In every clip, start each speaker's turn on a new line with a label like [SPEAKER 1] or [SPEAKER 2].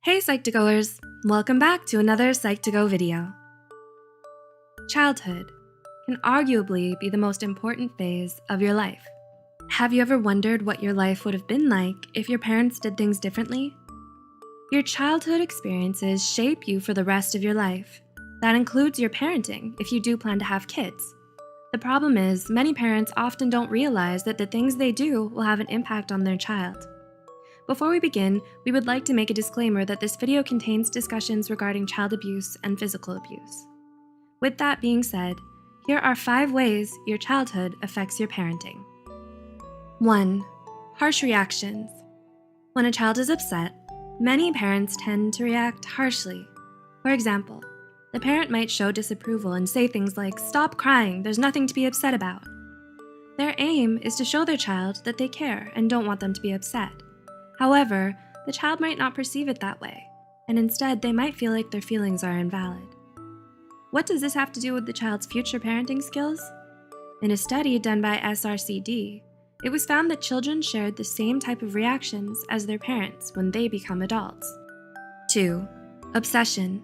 [SPEAKER 1] Hey Psych2Goers! Welcome back to another Psych2Go video. Childhood can arguably be the most important phase of your life. Have you ever wondered what your life would have been like if your parents did things differently? Your childhood experiences shape you for the rest of your life. That includes your parenting if you do plan to have kids. The problem is, many parents often don't realize that the things they do will have an impact on their child. Before we begin, we would like to make a disclaimer that this video contains discussions regarding child abuse and physical abuse. With that being said, here are 5 ways your childhood affects your parenting. 1. Harsh reactions. When a child is upset, many parents tend to react harshly. For example, the parent might show disapproval and say things like, "Stop crying, there's nothing to be upset about." Their aim is to show their child that they care and don't want them to be upset. However, the child might not perceive it that way, and instead they might feel like their feelings are invalid. What does this have to do with the child's future parenting skills? In a study done by SRCD, it was found that children shared the same type of reactions as their parents when they become adults. 2. Obsession.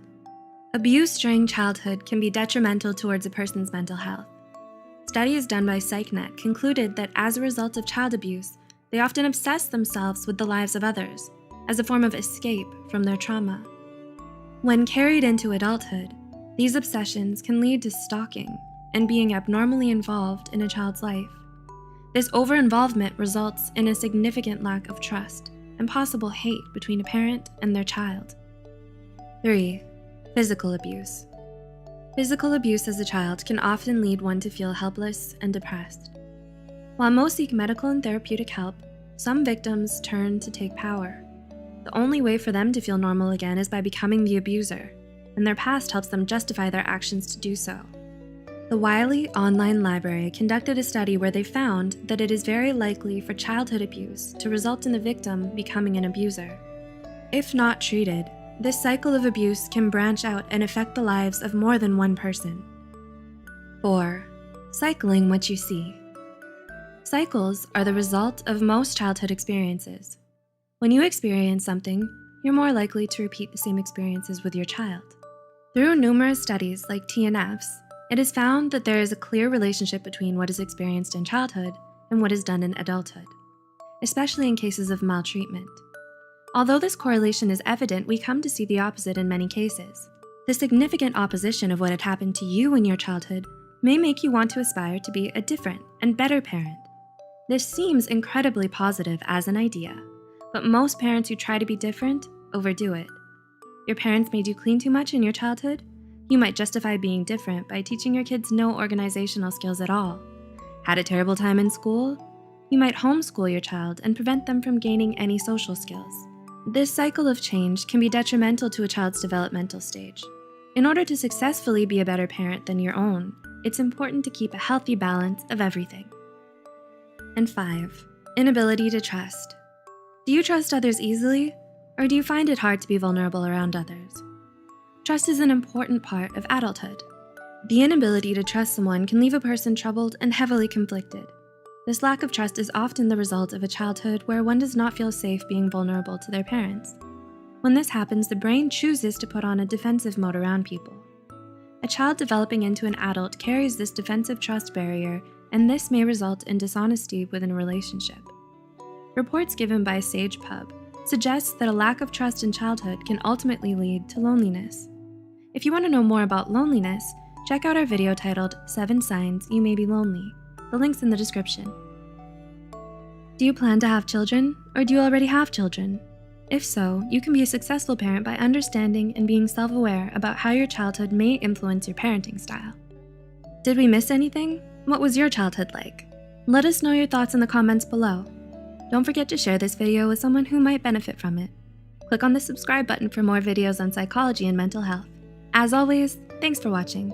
[SPEAKER 1] Abuse during childhood can be detrimental towards a person's mental health. Studies done by PsychNet concluded that as a result of child abuse, they often obsess themselves with the lives of others as a form of escape from their trauma. When carried into adulthood, these obsessions can lead to stalking and being abnormally involved in a child's life. This over-involvement results in a significant lack of trust and possible hate between a parent and their child. 3. Physical abuse. Physical abuse as a child can often lead one to feel helpless and depressed. While most seek medical and therapeutic help, some victims turn to take power. The only way for them to feel normal again is by becoming the abuser, and their past helps them justify their actions to do so. The Wiley Online Library conducted a study where they found that it is very likely for childhood abuse to result in the victim becoming an abuser. If not treated, this cycle of abuse can branch out and affect the lives of more than one person. 4. Cycling what you see. Cycles are the result of most childhood experiences. When you experience something, you're more likely to repeat the same experiences with your child. Through numerous studies like TNFs, it is found that there is a clear relationship between what is experienced in childhood and what is done in adulthood, especially in cases of maltreatment. Although this correlation is evident, we come to see the opposite in many cases. The significant opposition of what had happened to you in your childhood may make you want to aspire to be a different and better parent. This seems incredibly positive as an idea, but most parents who try to be different overdo it. Your parents made you clean too much in your childhood? You might justify being different by teaching your kids no organizational skills at all. Had a terrible time in school? You might homeschool your child and prevent them from gaining any social skills. This cycle of change can be detrimental to a child's developmental stage. In order to successfully be a better parent than your own, it's important to keep a healthy balance of everything. And 5. Inability to trust. Do you trust others easily, or do you find it hard to be vulnerable around others? Trust is an important part of adulthood. The inability to trust someone can leave a person troubled and heavily conflicted. This lack of trust is often the result of a childhood where one does not feel safe being vulnerable to their parents. When this happens, the brain chooses to put on a defensive mode around people. A child developing into an adult carries this defensive trust barrier, and this may result in dishonesty within a relationship. Reports given by SagePub suggest that a lack of trust in childhood can ultimately lead to loneliness. If you want to know more about loneliness, check out our video titled 7 Signs You May Be Lonely. The link's in the description. Do you plan to have children, or do you already have children? If so, you can be a successful parent by understanding and being self-aware about how your childhood may influence your parenting style. Did we miss anything? What was your childhood like? Let us know your thoughts in the comments below. Don't forget to share this video with someone who might benefit from it. Click on the subscribe button for more videos on psychology and mental health. As always, thanks for watching.